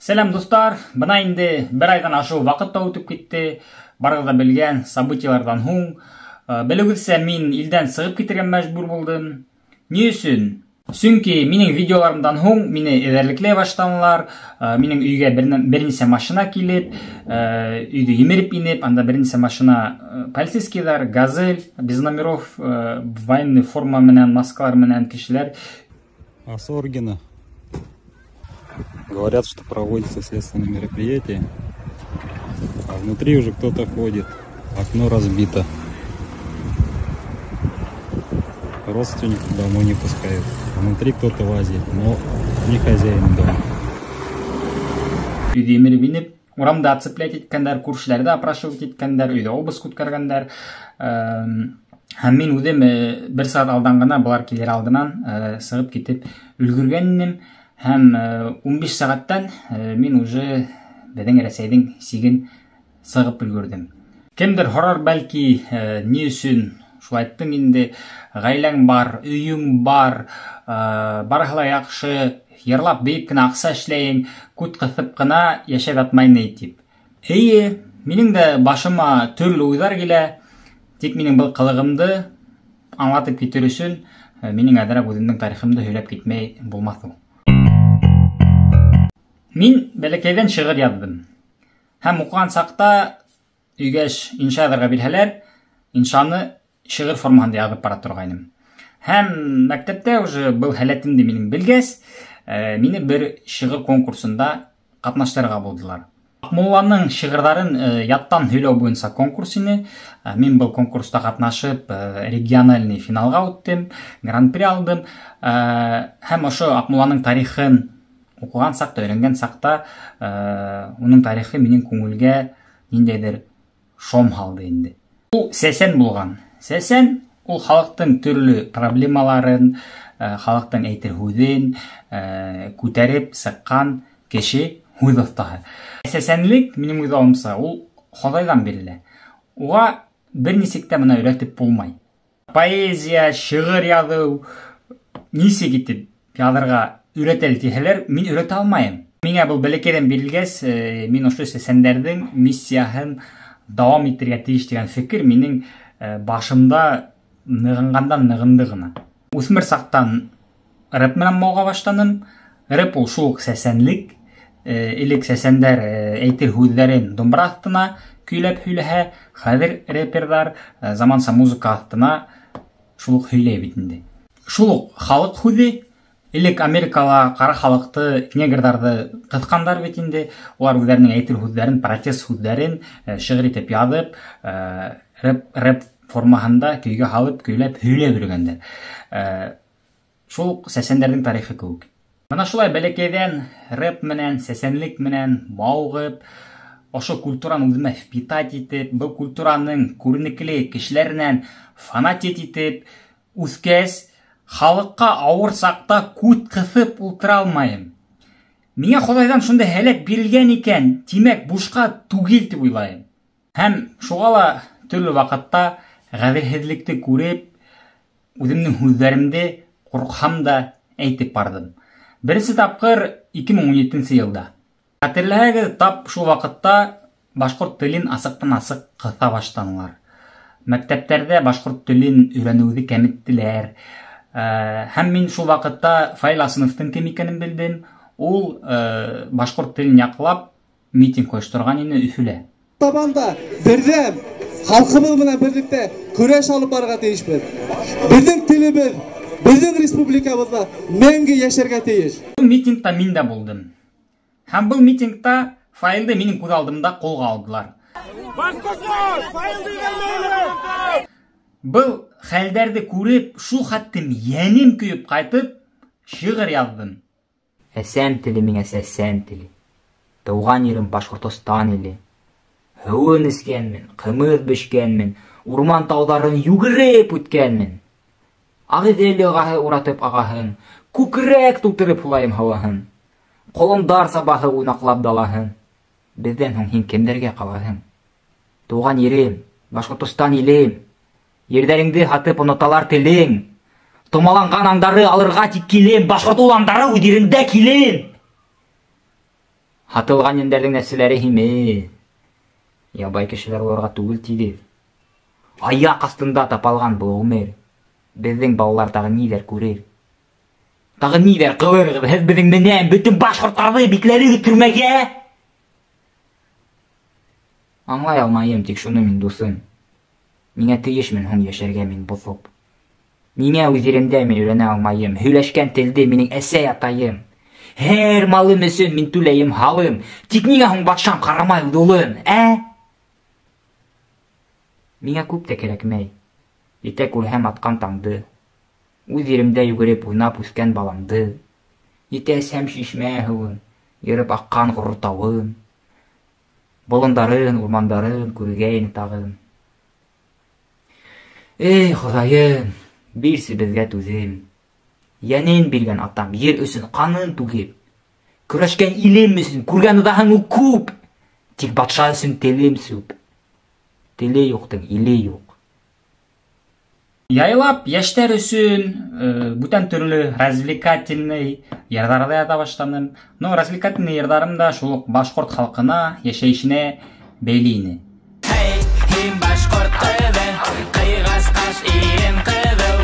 Сәлем достар, бына инде бер айдан ашу вакыт үтүп кетти. Барыгыз да билген событиялардан һуң, белегезчә мин илдән сыгып китәргә мәҗбүр булдым. Ни өчен? Чөнки минең видеоларымдан һуң мине эзәрлекләй баштадылар. Минең өйгә берничә машина килеп, өйдә емереп инеп, анда берничә машина полицейскийлар, газель, без номеров, военный форма менән, маскалар менән кешеләр. Осоргина. Говорят, что проводится следственное мероприятие, а внутри уже кто-то ходит, окно разбито. Родственников домой не пускают. Внутри кто-то лазит, но не хозяин дома. Үйдө эмирип инип, урамда отцеплять эткендер, күршелерди опрашивать эткендер, үйдө обыск өткөргөндөр. Һәм мин үзем бер саат алдан гана булар килер алдынан сыгып китеп өлгөргәннем. Һәм 15 сагаттан мин уже безнең Рәсәйнең сиген сыгып өлгөрдем. Кемдер хорар бәлки, ни өчен шулай айттың инде, гаиләң бар, өйең бар, барыһы яхшы, йырлап бейеп кенә акча эшләйин, күт кысып кына яшәп атмайын дип. Әйе, минең дә башыма төрле уйлар килә, тик минең был кылыгымды аңлатып китер өчен минең әзрәк үземнең тарихымды һөйләп китмәй булмас ул. Мин бәләкәйдән шигырь яздым. Һәм укыган сакта өйгәш инша язарга бирһәләр, иншаны шигырь формасында язып бара торгайным. Һәм мәктәптә уже был һәләтемде минең белгәс, мине бер шигырь конкурсында катнаштырырга булдылар. Акмулланың шигырьләрен яттан һөйләү буенча конкурс иде. Мин был конкурста катнашып, региональный финалга үттем, гран-при алдым. Һәм ошо Акмулланың тарихын укыган сакта, өйрәнгән сакта, уның тарихы минең күңелгә ниндәйдер шом һалды инде. Ул сәсән булган. Сәсән ул халыктың төрле проблемаларын, халыктың әйтер һүзен күтәреп сыккан кеше һүз остаһы. Сәсәнлек минең уйлавымча ул Ходайдан бирелә. Уга берничек тә моны өйрәтеп булмай. Поэзия, шигырь язу, ничек итеп язарга өйрәтәләр дисәләр, мин өйрәтә алмайм. Миңа бу бәләкәйдән бирелгәс, мин ошо сәсәннәрнең миссияһын дәвам итәргә тиеш дигән фикер минең башымда ныгынгандан ныгынды гына. Үсмер сактан рэп менән мауга баштадым. Рэп ул шул сәсәнлек, элек сәсәндәр әйтер һүзләрен думбра астына көйләп һөйләһә, хәзер рэперлар заманча музыка астына шул һөйләй бит инде. Шул халык һүзе, элек Америкала кара халыкты, негрларды кыскандар бит инде. Улар үзләренең әйтер һүзләрен, протест һүзләрен шигырь итеп язып, рэп формасында көйгә халып, көйләп һөйләп йөргәннәр. Шул сәсәндәрнең тарихы күк. Менә шулай бәләкәйдән рэп менән, сәсәнлек менән маугып, ошо культураны үземә впитать итеп, бу культураның күренекле кешеләреннән фанатик итеп үскәс, халыкка авыр сакта күт кысып ултыра алмайм. Миңа Ходайдан шундай һәләт бирелгән икән, тимәк бушка түгел дип уйлайм. Һәм шуга ла төрле вакытта гаделһезлекте күреп, үземнең һүзләремдә курксам да әйтеп бардым. Беренче тапкыр 2017 елда. Хәтерләгез, тап шул вакытта башкорт телен асыктан-асык кыса баштадылар. Мәктәптәрдә башкорт телен өйрәнүне кәмиттеләр. Һәм мин шул вакытта Фаил Асыновтың кем икәнен белдем. Ул башкорт телен яклап митинг оештырган иде Өфөлә. Табанда бердәм халкыбыз белән берлектә көрәш алып барырга тиешбез. Безнең телебез, безнең республикабызда мәңге яшәргә тиеш. Митингта мин дә булдым. Һәм бу митингта Фаилды минең күз алдымда колга алдылар. Был хәлдәрде күреп, шул хәттем янем көйеп кайтып, шигырь яздым. Әсән теле миңа сәсән теле. Туган ерем Башкортстан иле. Һуын искәнмен, кымыз бешкәнмен, урман тауларын югырып үткәнмен. Агыделе агаһы уратып агаһын, күкрәк тутырып һулайым һаваһын. Колондар сабаһы уйнаклап далаһын. Бездән һуң һин кемдәргә калаһың? Туган ерем, Башкортстан илем. Ердәреңде хатып оныталар телең. Томаланган аңдары алырга тик килем, башкорт уландары үдерендә килем. Атылған ендердің нәселері химе. Ябай кешелер оларға түгел тиді. Аяқ астында тапалған бұл өмір. Біздің балалар тағы нидер көрер. Тағы нидер қылырғыз, һез біздің менен бүтін башқұрттарды бикләре түрмәгә. Аңлай алмайым тик шуны мин дусым. Нигә тиешмен һуң яшәргә мин бозып? Нигә үзеремдә мин өйрәнә алмайым? Һөйләшкән телде минең әсәй атайым. Һәр малым өсөн мин түләйем халым. Тик нигә һуң батшам карамай улым, Миңа күп тә кәрәкмәй. Итә күрһәм аткан таңды. Үз еремдә йөгереп уйнап үскән баламды. Итә сәм шишмә һуын, йөреп аккан горур тавын. Болындарын, урмандарын күргәйен тагын. Эй, Ходаем, бирсе безгә түзем. Янен биргән атам ер өсөн канын түгеп. Көрәшкән илем өсөн күргән удаһың ул күп. Тик батша өсөн телем сүп. Теле юктың иле юк. Яйлап яшьтәр өсөн бүтән төрле развлекательный ярдарлар ята баштадым. Но развлекательный ярдарым да шул ук башкорт халкына, яшәешенә бәйле ине. Һин башкорт кызы, кыйгас каш иен кызыл.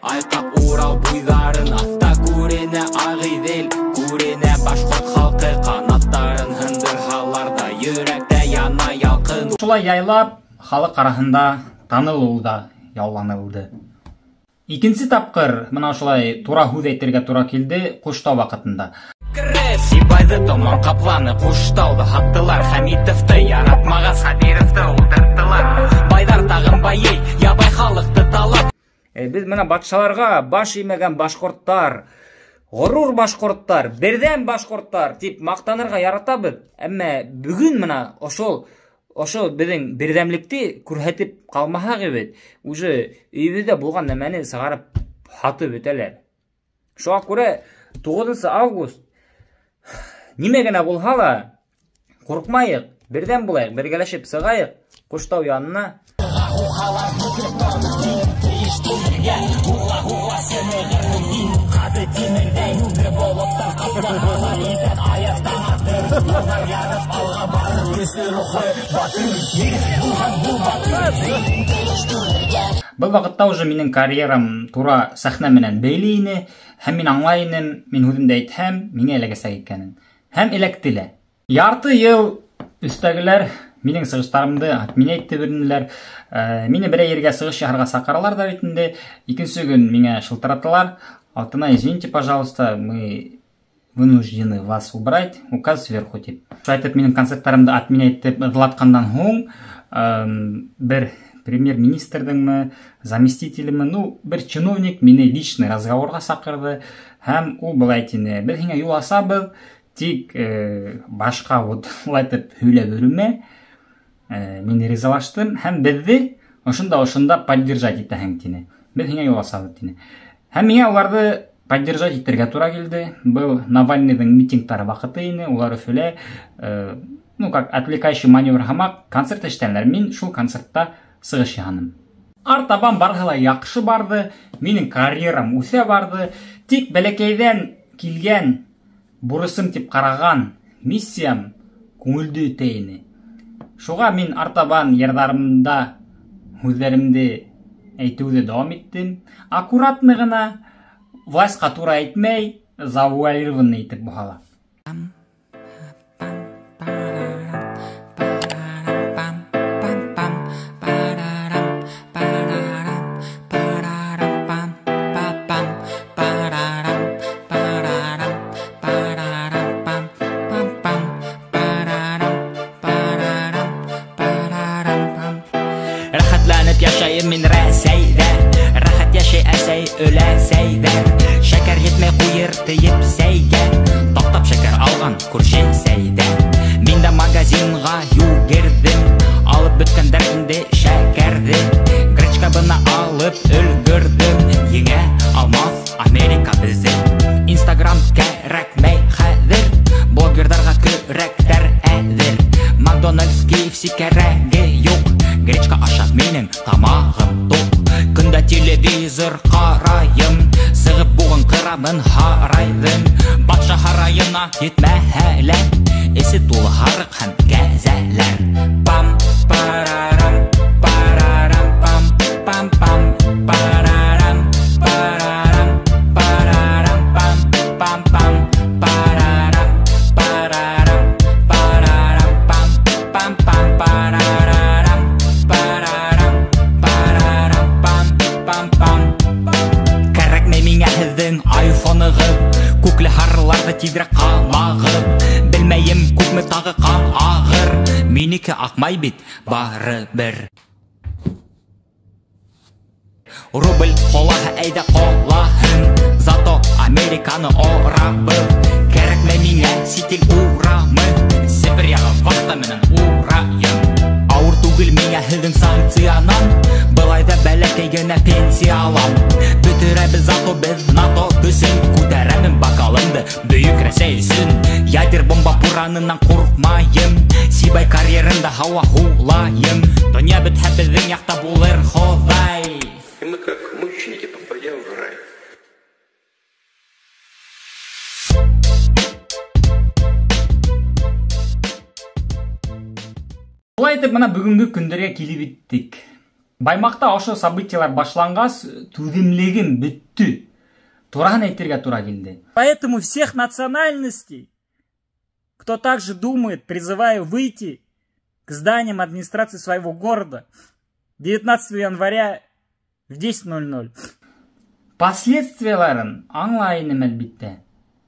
Айкап Урал буйларын аста күренә Агыйдел, күренә башкорт халкы канаттарын хындырһаларда, йөрәктә яна ялкын. Шулай яйлап халык арасында танылуда яуланылды. Икенче тапкыр мына шулай тура һүз әйтергә тура килде Куштау вакытында. Сибайды томан капланы Куштауды хаттылар, Хәмитовты яратмаган Сабировты ултырттылар. Байдар тагын байый, ябай халыкты талап. Без менә батшаларга баш имәгән башкорттар, горур башкорттар, бердәм башкорттар дип мактанырга яратабыз. Әмма бүген менә ошо безнең бердәмлекте күрһәтеп калмаһак бит. Уже өйбездә булган нәмәне сыгарып хатып үтәләр. Шуңа күрә 9 август нимә генә булһа ла курыкмайык, бердәм булайык, бергәләшеп сыгайык Куштау янына. Был вакытта уже минең карьерам тура сәхнә менән бәйле ине, һәм мин аңлайным, мин һүземдә әйтһәм, миңа эләгәсәк икәнен. Һәм эләкте лә. Ярты ел өстәгеләр минең сыгыштарымды отменять итеп бирделәр. Мине берәр ергә сыгыш яһарга сакыралар да бит инде. Икенче көн миңа шылтыраталар. Алтына, извините, пожалуйста, мы вынуждены вас убрать, указ сверху тип. Шайтып минең концертларымды отменять итеп ырлаткандан һуң бер премьер-министрдеңме, заместителеме, бер чиновник мине личный разговорга сакырды. Һәм ул булай тине: "Без һиңа юл асабыз, тик башка вот лайтып һөйләп йөрмә." Мин ризалаштым һәм безне ошонда поддержать итәһең тине. Без һиңа юл асабыз тине. Һәм миңа уларны поддержать итәргә туры килде. Был Навальныйның митингтары вакыты ине, улар Өфөлә, как отвлекающий маневр һәм концерт эштәнләр. Мин шул концертта сыгыш яһадым. Артабан барһа яхшы барды, минең карьерам үсә барды. Тик бәләкәйдән килгән бурысым дип караган миссиям күңелдә үтә ине. Шуңа мин артабан ярдарымда һүзләремне әйтүдә дәвам иттем. Аккуратны гына, властька туры әйтмәй, завуалированный итеп бухала. Yaşayım min rəsəydə, rahat yaşay əsəy öləsəydə. Şəkər yetməy qoyur deyib səygə, tap şəkər alğan kurşi səydə. Min də magazinға yügirdim, alıb bütkəndər indi şəkərdi. Grechkabını alıb өлгірдім, еңə almaz Amerika bizi. Instagram kərəkməy xədir, bloggerlərға көрәктər ədir. McDonald's, KFC kərəgi yox, Гречка ашап минең тамагым тук. Көндә телевизор карайым, сыгып бугын кырамын харайдым. Батша харайына етмә хәлә, белмәйем, күпме тағы қан ағыр. Минеке ақмай бит, бары бір. Рубль қолаһы әйдә қолаһын, зато Американы орабыл. Кәрәкме миңә ситил урамы, Сибир яғы вақта менен урайым. Ауыр түгел миңә һеҙҙең санкциянан, былайҙа бәләкәй генә пенсия алам. Бөтөрәбеҙ зато беҙ НАТО көсөн, күтәрәмен бокалымды бөйөк Рәсәй өсөн. Ядер бомба буранынан ҡурҡмайым, Сибай карьерында һауа һулайым. Донъя бөтһә беҙҙең яҡта булыр Хоҙай. И мы как мученики попадем в рай. Бұлай етіп, мына бүгінгі күндерге келіп еттік. Баймақта ошо событиялар башланғас, түземлегім бүтті. Тураһын әйтергә тура келді. Поэтому всех национальностей, кто также думает, призываю выйти к зданиям администрации своего города 19 января в 10:00. Последствияларын аңлайыным әлбитте.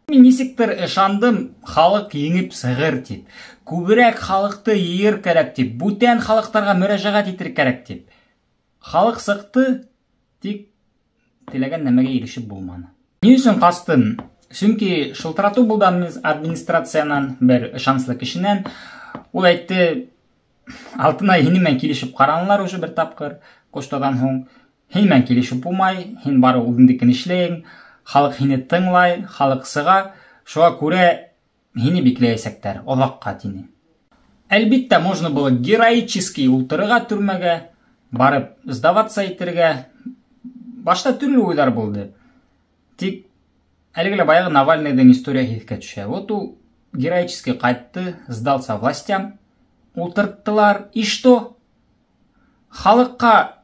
Мен нисектер ышандым, халық еңіп сығыр деп. Күбірәк халықты ейір кәрәк деп. Бүтән халықтарға мөрәжәғат етір кәрәк деп. Халық сықты, тек теләгән нәмәгә ирешеп булманы. Ни өсөн қастым? Чөнки шылтырату булды администрациянан, бер ышаныслы кешенән. Ул әйтте, алтына һинемен килешеп каранлар уже бер тапкыр, коштадан һуң. Һин мен килешеп булмай, һин бары үзеңдекен эшләйң, халык һине тыңлай, халык сыга, шуңа күрә һине бикләячәктәр, оҙаҡҡа тине. Әлбиттә, можно было героически ултырырға төрмәгә, барып сдаваться итергә. Башта төрлө уйҙар булды. Тик әлегелә баяғы Навальныйҙың история һиҫкә төшә. Вот ул героически ҡайтты, сдался властям, ултырттылар. И что? Халыҡҡа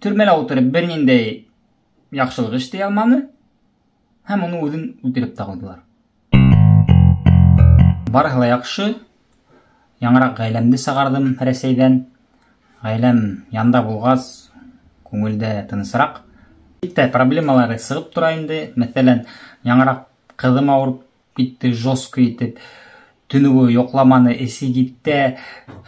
төрмәлә ултырып бер ниндәй яҡшылыҡ эшләй алманы, һәм уны үҙен үлтереп тә ҡуйҙылар. Барыһы ла яҡшы. Яңыраҡ ғаиләмде сығарҙым Рәсәйҙән. Ғаиләм янда булғас, күңелдә тынысыраҡ. Битә проблемалары сығып тора инде. Мәҫәлән, яңыраҡ ҡыҙым ауырып китте, жестко итеп. Төнө буйы йоҡламаны, эсе китте.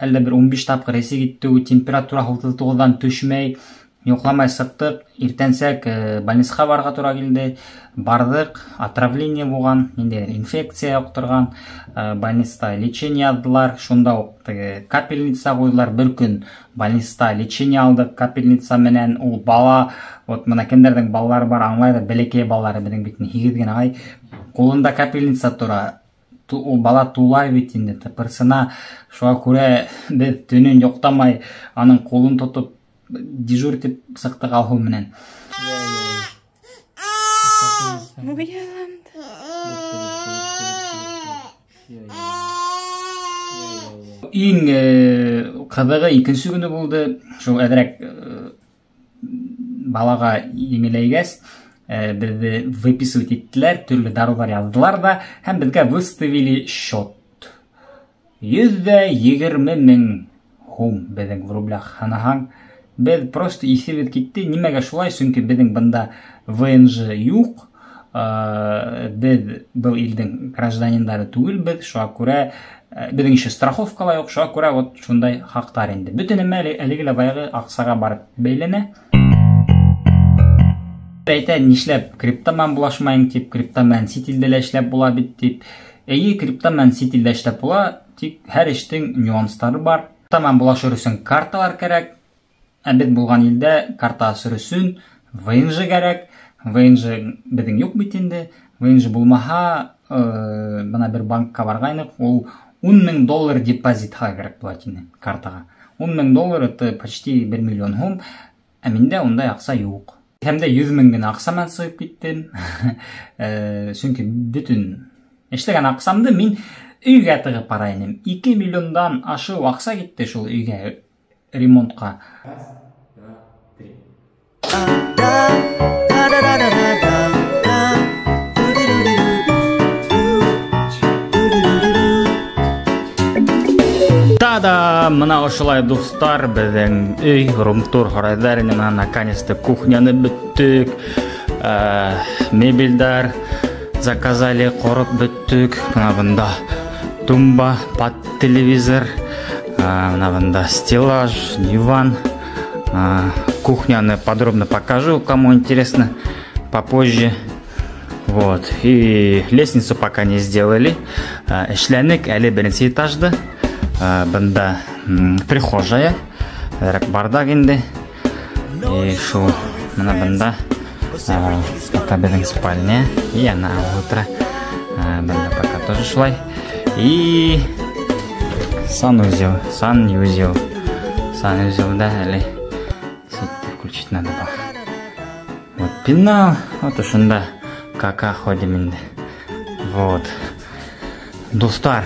Әллә бер 15 тапҡыр эсе китте. Температура 39-дан төшмәй. Йоҡламай сыҡтык. Иртәнсәк больницаға барырға тура килде. Барҙык, отравление булған, ниндәй инфекция йоҡтырған. Больницата лечение алдылар. Шунда уҡ капельница ҡуйҙылар. Бер көн больницата лечение алдык. Капельница менән ул бала, вот мына кемдәрҙең балалары бар, аңлайҙыр, бәләкәй балалары, беҙҙең бит 8 генә ай. Ҡулында капельница тора. Ул бала тулай бит инде, тыпырсына. Шуға күрә беҙ төнөн йоҡтамай, аның ҡулын тотоп дежур итеп сыҡтык алһыу менән. Иң ҡыҙығы икенсе көнө булды. Шул әҙерәк балаға еңеләйгәс, беҙҙе выписывать иттеләр, төрлө дарулар яҙҙылар да, һәм беҙгә выставили счет. 120 000 һум беҙҙең в рублях һанаһаң. Беҙ просто иҫебеҙ китте. Нимәгә шулай? Сөнки беҙҙең бында ВНЖ юҡ. Беҙ был илдең гражданиндары түгелбеҙ. Шуға күрә беҙҙең еще страховка ла юҡ. Шуға күрә вот шундай хаҡтар инде. Бөтә нәмә әлеге лә баяғы аҡсаға барып бәйләнә. Әйтә, нишләп криптоман булашмайың тип, криптоман сит илдә лә эшләп була бит тип. Эйе, криптоман сит илдә эшләп була, тик һәр эштең нюанстары бар. Криптоман булашыр өсөн карталар кәрәк. Беҙ булған илдә карта асыр өсөн ВНЖ кәрәк. ВНЖ беҙҙең юҡ бит инде. ВНЖ булмаһа, бына бер банкка барғайныҡ, ул $10,000 депозитға кәрәк була тине картаға. $10,000 это почти 1 миллион һум, ә миндә ундай аҡса юҡ. Һәм дә 100 000 генә аҡсамен сығып киттем. Сөнки бөтөн эшләгән аҡсамды мин өйгә тығып бара инем. 2 миллиондан ашыу аҡса китте шул өйгә ремонтҡа. Та-да, мына ошолай дуҫтар, беҙҙең өй, румтур һорайҙар ине, мына наконец-то кухняны бөттөк, мебелдәр заказали, ҡороп бөттөк, мына бында тумба под телевизор, мына стеллаж, диван. Кухню подробно покажу, кому интересно, попозже. Вот. И лестницу пока не сделали. Эшләнек әле беренче этажда. Бында прихожая. Бардак инде. И шу мына бында пока безнең спальня. И она утро. Бында пока тоже шулай. И санузел. Санузелда әле включить надо было. Вот пенал, вот ушында кака ходим инде. Вот. Достар,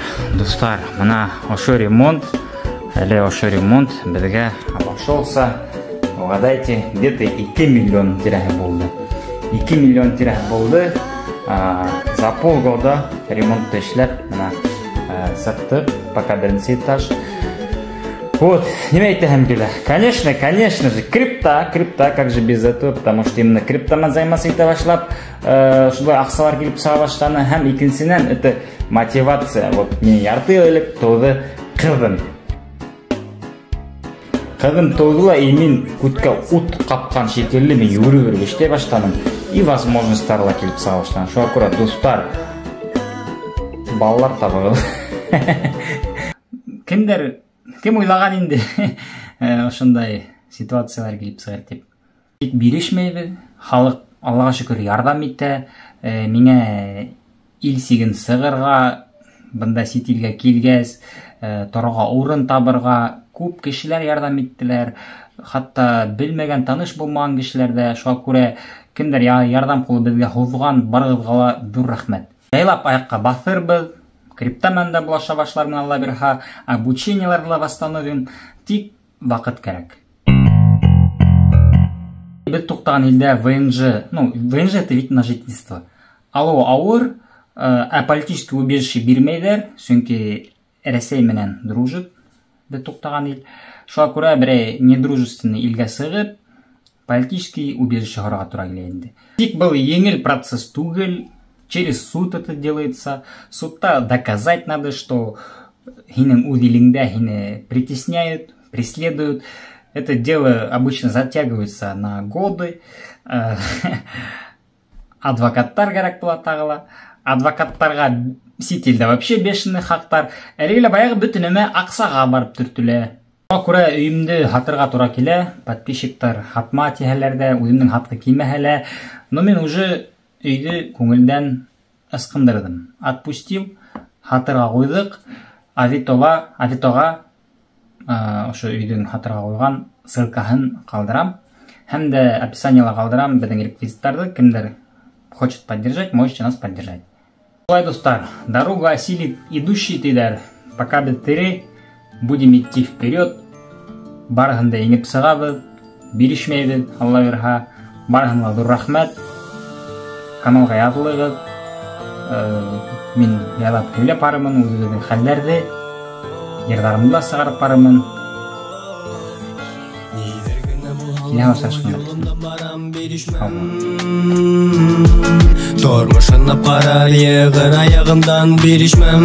мына ошо ремонт, бізге обошелся, угадайте, где-то 2 миллион тирахи болды. 2 миллион тирахи болды. За полгода ремонт эшләп, мына саттык, пока беренче этаж. Вот, не әйтәһем килә. Конечно же, крипта, как же без этого, потому что именно криптомен займасы ите башлап, шулай аксалар килеп сыга башланы, һәм икенчедән это мотивация. Вот мен ярты элек туды кызым. Кызым тудыла, и мен күткә ут капкан шикелле мен йөрү эштә баштадым. И возможностьлар килеп сыга башланы. Шу аккурат достар, балалар табылды. Кем ойлаган инде ошондай ситуациялар келип чыгар деп. Бирешмейбиз. Халык Аллага шүкүр ярдам итә. Миңа ил сиген сыгырга, бында ситилге килгәс, торга урын табырга күп кешеләр ярдам иттеләр. Хатта белмәгән, таныш булмаган кешеләр дә. Шуңа күрә кемдер ярдам кулы безгә һузган, барыгызга зур рәхмәт. Яйлап аякка басырбыз. Криптоманда булаша башлармын, Алла бирһә, обучениеларда восстановим, тик вакыт кирәк. Без туктаган илдә ВНЖ, ВНЖ это вид на жительство. Алло, авыр, политическое убежище бирмәйләр, чөнки Рәсәй менән дружит, без туктаган ил. Шуңа күрә берәй недружественный илгә сыгып, политический убежище һорарга туры килә инде. Тик был еңел процесс түгел. Через суд это делается. Судта доказать надо, что хинем удилингда хине притесняют, преследуют. Это дело обычно затягивается на годы. Адвокаттар керек була тагыла. Адвокаттарга ситилде вообще бешеный хактар. Әлегеле баягы бүтүнөмө аксага барып түртүлө. Шуңа күрә өйүмдү хатырга туры килә. Подписчиктар хатма тиһәләрдә, үземнең хатка килмәһәләр. Но мен уже өйді көңілден ысқындырдым. Отпустил, хатырға қойдық. Авитоға ошо үйдің хатырға қойған ссылкасын қалдырам. Һәм де описаниеға қалдырам біздің реквизиттарды. Кімдер хочет поддержать, можете нас поддержать. Шулай достар, дорога осилит идущий тидер. Пока біз тире, будем идти вперед. Барғында еңіп сығабыз, бирешмейбіз, Алла бирһә. Барғынға зур рахмәт. Каналға язылығыз. Мен яйлап көйләп барымын, өзіміздің хәлләрді, ердарымды да сығарып барымын. Келе башашқында. Тормышынып қарар еғір аяғымдан берішмем.